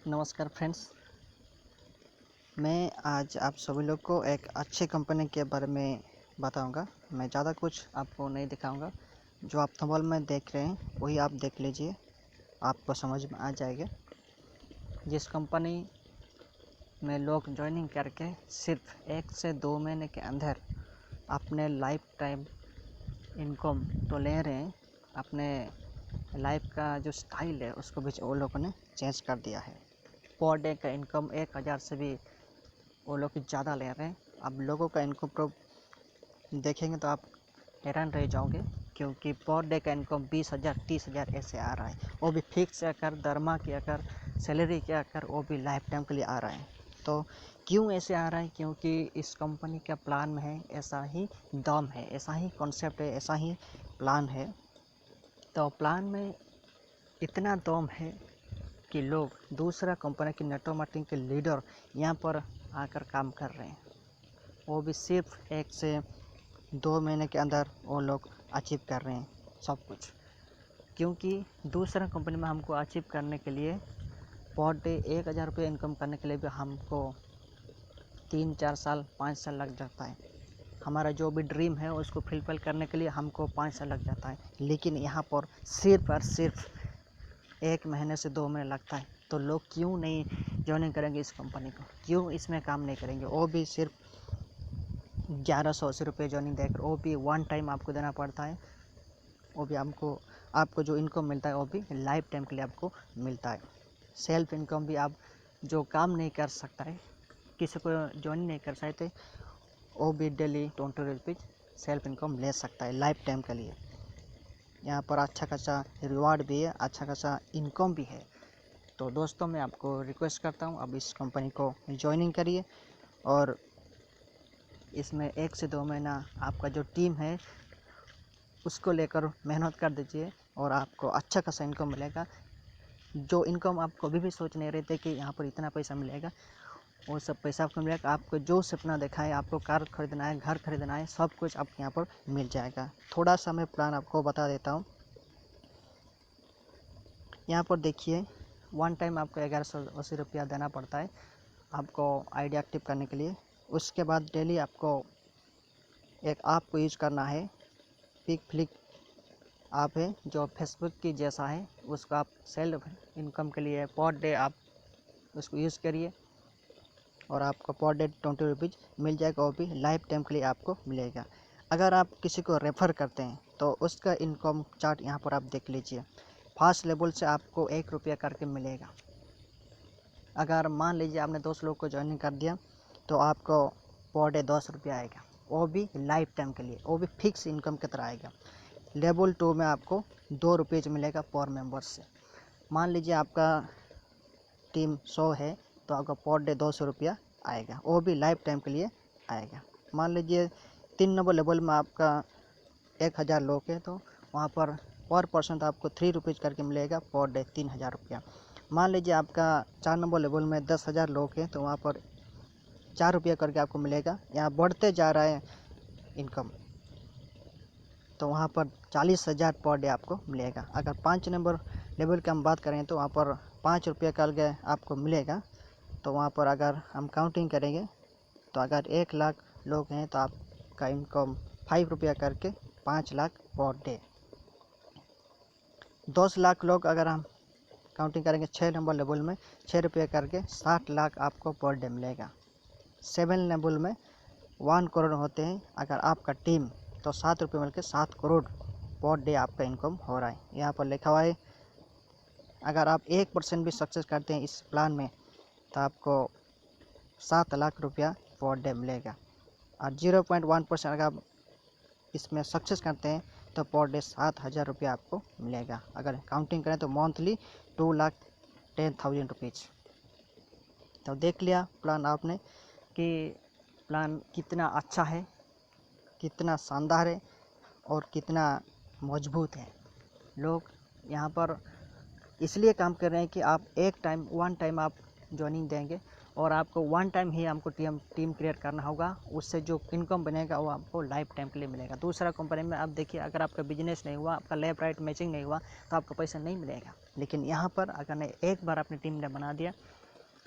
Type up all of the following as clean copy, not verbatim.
नमस्कार फ्रेंड्स, मैं आज आप सभी लोग को एक अच्छी कंपनी के बारे में बताऊंगा। मैं ज़्यादा कुछ आपको नहीं दिखाऊंगा। जो आप थंबनेल में देख रहे हैं वही आप देख लीजिए, आपको समझ में आ जाएगा। जिस कंपनी में लोग ज्वाइनिंग करके सिर्फ 1 से 2 महीने के अंदर अपने लाइफ टाइम इनकम तो ले रहे हैं, अपने लाइफ का जो स्टाइल है उसको भी वो लोगों ने चेंज कर दिया है। पर डे का इनकम 1000 से भी वो लोग ज़्यादा ले रहे हैं। अब लोगों का इनकम तो देखेंगे तो आप हैरान रह जाओगे, क्योंकि पर डे का इनकम 20,000 30,000 ऐसे आ रहा है। वो भी फिक्स आकर, दरमा के आकर, सैलरी के आकर, वो भी लाइफ टाइम के लिए आ रहा है। तो क्यों ऐसे आ रहा है? क्योंकि इस कंपनी का प्लान में है, ऐसा ही दम है, ऐसा ही कॉन्सेप्ट है, ऐसा ही प्लान है। तो प्लान में इतना दम है कि लोग दूसरा कंपनी के नेटवर्क मार्केटिंग के लीडर यहाँ पर आकर काम कर रहे हैं। वो भी सिर्फ 1 से 2 महीने के अंदर वो लोग अचीव कर रहे हैं सब कुछ। क्योंकि दूसरा कंपनी में हमको अचीव करने के लिए पर डे 1000 रुपये इनकम करने के लिए भी हमको 3-4 साल 5 साल लग जाता है। हमारा जो भी ड्रीम है उसको फुलफिल करने के लिए हमको 5 साल लग जाता है। लेकिन यहाँ पर सिर्फ और सिर्फ 1 महीने से 2 महीने लगता है। तो लोग क्यों नहीं ज्वाइनिंग करेंगे इस कंपनी को? क्यों इसमें काम नहीं करेंगे? वो भी सिर्फ 1180 रुपये ज्वाइनिंग देकर, वो भी वन टाइम आपको देना पड़ता है। वो भी आपको जो इनकम मिलता है वो भी लाइफ टाइम के लिए आपको मिलता है। सेल्फ इनकम भी आप जो काम नहीं कर सकता है, किसी को ज्वाइन नहीं कर सकते, वो भी डेली 20 रुपीज़ सेल्फ इनकम ले सकता है लाइफ टाइम के लिए। यहाँ पर अच्छा खासा रिवार्ड भी है, अच्छा खासा इनकम भी है। तो दोस्तों, मैं आपको रिक्वेस्ट करता हूँ, अब इस कंपनी को ज्वाइनिंग करिए और इसमें 1 से 2 महीना आपका जो टीम है उसको लेकर मेहनत कर दीजिए और आपको अच्छा खासा इनकम मिलेगा। जो इनकम आप कभी भी सोच नहीं रहे थे कि यहाँ पर इतना पैसा मिलेगा, वो सब पैसा आपको मिलेगा। आपको जो सपना देखा है, आपको कार खरीदना है, घर खरीदना है, सब कुछ आपको यहाँ पर मिल जाएगा। थोड़ा सा मैं प्लान आपको बता देता हूँ। यहाँ पर देखिए, वन टाइम आपको 1180 रुपया देना पड़ता है आपको आईडी एक्टिव करने के लिए। उसके बाद डेली आपको एक ऐप को यूज करना है, पिक फ्लिक ऐप है जो फेसबुक की जैसा है। उसको आप सेल्फ इनकम के लिए पर डे आप उसको यूज़ करिए और आपको पर डे 20 रुपीज़ मिल जाएगा। वो भी लाइफ टाइम के लिए आपको मिलेगा। अगर आप किसी को रेफ़र करते हैं तो उसका इनकम चार्ट यहाँ पर आप देख लीजिए। फर्स्ट लेवल से आपको 1 रुपया करके मिलेगा। अगर मान लीजिए आपने 200 लोग को ज्वाइनिंग कर दिया तो आपको पर डे 10 रुपया आएगा। वो भी लाइफ टाइम के लिए, वो भी फिक्स इनकम की तरह आएगा। लेवल 2 में आपको 2 रुपये मिलेगा पर मेंबर से। मान लीजिए आपका टीम 100 है तो आपका पर डे 200 रुपया आएगा, वो भी लाइफ टाइम के लिए आएगा। मान लीजिए 3 नंबर लेवल में आपका 1000 लोग है तो वहाँ पर पर्सन आपको 3 रुपीज़ करके मिलेगा पर डे 3000 रुपया। मान लीजिए आपका 4 नंबर लेवल में 10,000 लोग हैं तो वहाँ पर 4 रुपया करके आपको मिलेगा। यहाँ बढ़ते जा रहा है इनकम, तो वहाँ पर 40,000 पर डे आपको मिलेगा। अगर 5 नंबर लेवल की हम बात करें तो वहाँ पर 5 रुपये करके आपको मिलेगा। तो वहाँ पर अगर हम काउंटिंग करेंगे तो अगर 1 लाख लोग हैं तो आपका इनकम 5 रुपया करके 5 लाख पर डे। 10 लाख लोग अगर हम काउंटिंग करेंगे 6 नंबर लेवल में, 6 रुपये करके 60 लाख आपको पर डे मिलेगा। 7 लेवल में 1 करोड़ होते हैं अगर आपका टीम, तो 7 रुपये मिलकर 7 करोड़ पर डे आपका इनकम हो रहा है। यहाँ पर लिखा हुआ है अगर आप 1% भी सक्सेस करते हैं इस प्लान में तो आपको 7 लाख रुपया पर डे मिलेगा। और 0.1% अगर आप इसमें सक्सेस करते हैं तो पर डे 7,000 रुपया आपको मिलेगा। अगर काउंटिंग करें तो मंथली 2,10,000 रुपीज़। तो देख लिया प्लान आपने कि प्लान कितना अच्छा है, कितना शानदार है और कितना मजबूत है। लोग यहाँ पर इसलिए काम कर रहे हैं कि आप वन टाइम आप ज्वाइनिंग देंगे और आपको वन टाइम ही हमको टीम क्रिएट करना होगा। उससे जो इनकम बनेगा वो आपको लाइफ टाइम के लिए मिलेगा। दूसरा कंपनी में आप देखिए, अगर आपका बिजनेस नहीं हुआ, आपका लेफ्ट राइट मैचिंग नहीं हुआ तो आपको पैसा नहीं मिलेगा। लेकिन यहाँ पर अगर एक बार अपनी टीम ने बना दिया,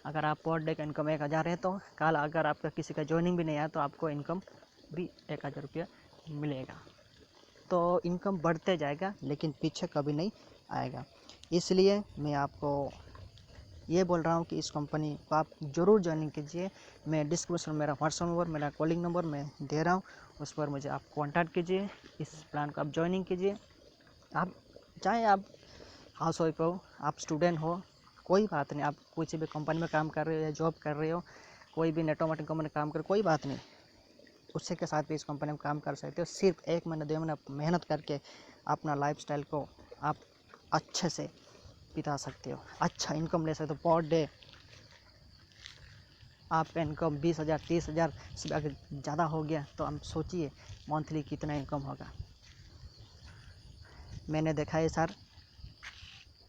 अगर आप पर डे का इनकम 1000 है तो कल अगर आपका किसी का ज्वाइनिंग भी नहीं आया तो आपको इनकम भी 1000 रुपया मिलेगा। तो इनकम बढ़ते जाएगा लेकिन पीछे कभी नहीं आएगा। इसलिए मैं आपको ये बोल रहा हूँ कि इस कंपनी को आप ज़रूर ज्वाइनिंग कीजिए। मैं डिस्क्रिप्शन में मेरा व्हाट्सएप नंबर, मेरा कॉलिंग नंबर मैं दे रहा हूँ, उस पर मुझे आप कॉन्टैक्ट कीजिए। इस प्लान को आप ज्वाइनिंग कीजिए। आप चाहे आप हाउस वाइफ हो, आप स्टूडेंट हो, कोई बात नहीं, आप किसी भी कंपनी में काम कर रहे हो या जॉब कर रहे हो, कोई भी नेटवर्क मार्केटिंग कंपनी में काम कर रहे हो, कोई बात नहीं, उससे के साथ भी इस कंपनी में काम कर सकते हो। सिर्फ 1 महीना 2 महीना मेहनत करके अपना लाइफस्टाइल को आप अच्छे से बिता सकते हो, अच्छा इनकम ले सकते हो। पर डे आपका इनकम 20,000 30,000 से अगर ज़्यादा हो गया तो आप सोचिए मंथली कितना इनकम होगा। मैंने देखा है सर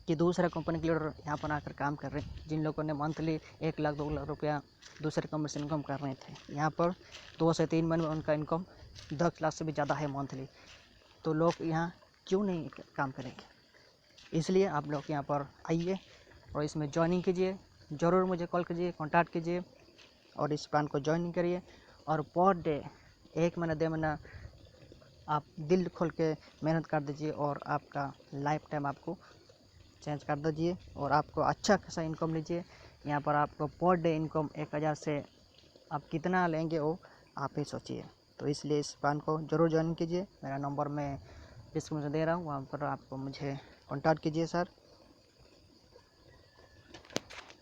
कि दूसरे कंपनी के लीडर यहाँ पर आकर काम कर रहे हैं, जिन लोगों ने मंथली 1 लाख 2 लाख रुपया दूसरे कंपनी से इनकम कर रहे थे, यहाँ पर 2 से 3 महीने में उनका इनकम 10 लाख से भी ज़्यादा है मंथली। तो लोग यहाँ क्यों नहीं काम करेंगे? इसलिए आप लोग यहाँ पर आइए और इसमें ज्वाइनिंग कीजिए। ज़रूर मुझे कॉल कीजिए, कॉन्टैक्ट कीजिए और इस प्लान को ज्वाइनिंग करिए। और पर डे 1 महीना 2 महीना आप दिल खोल के मेहनत कर दीजिए और आपका लाइफ टाइम आपको चेंज कर दीजिए और आपको अच्छा खासा इनकम लीजिए। यहाँ पर आपको पर डे इनकम 1000 से आप कितना लेंगे वो आप ही सोचिए। तो इसलिए इस प्लान को ज़रूर ज्वाइन कीजिए। मेरा नंबर मैं डिस्क्रिप्शन दे रहा हूँ, वहाँ पर आपको मुझे कॉन्टैक्ट कीजिए सर,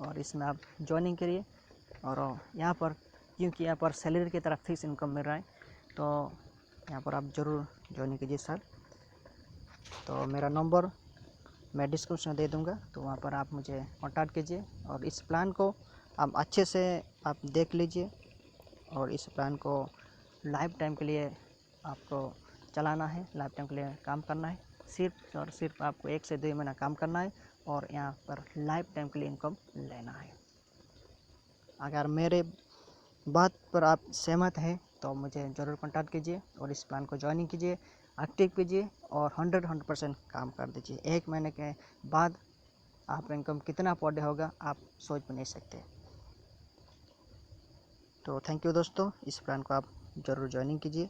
और इसमें आप ज्वाइनिंग करिए। और यहाँ पर क्योंकि यहाँ पर सैलरी की तरफ फिक्स इनकम मिल रहा है, तो यहाँ पर आप ज़रूर ज्वाइनिंग कीजिए सर। तो मेरा नंबर मैं डिस्क्रिप्शन में दे दूँगा, तो वहाँ पर आप मुझे कॉन्टैक्ट कीजिए और इस प्लान को आप अच्छे से आप देख लीजिए। और इस प्लान को लाइफ टाइम के लिए आपको चलाना है, लाइफ टाइम के लिए काम करना है। सिर्फ और सिर्फ आपको 1 से 2 महीना काम करना है और यहाँ पर लाइफ टाइम के लिए इनकम लेना है। अगर मेरे बात पर आप सहमत हैं तो मुझे ज़रूर कॉन्टैक्ट कीजिए और इस प्लान को ज्वाइनिंग कीजिए, एक्टिव कीजिए और 100% काम कर दीजिए। 1 महीने के बाद आपका इनकम कितना पर डे होगा आप सोच भी नहीं सकते। तो थैंक यू दोस्तों, इस प्लान को आप ज़रूर ज्वाइनिंग कीजिए।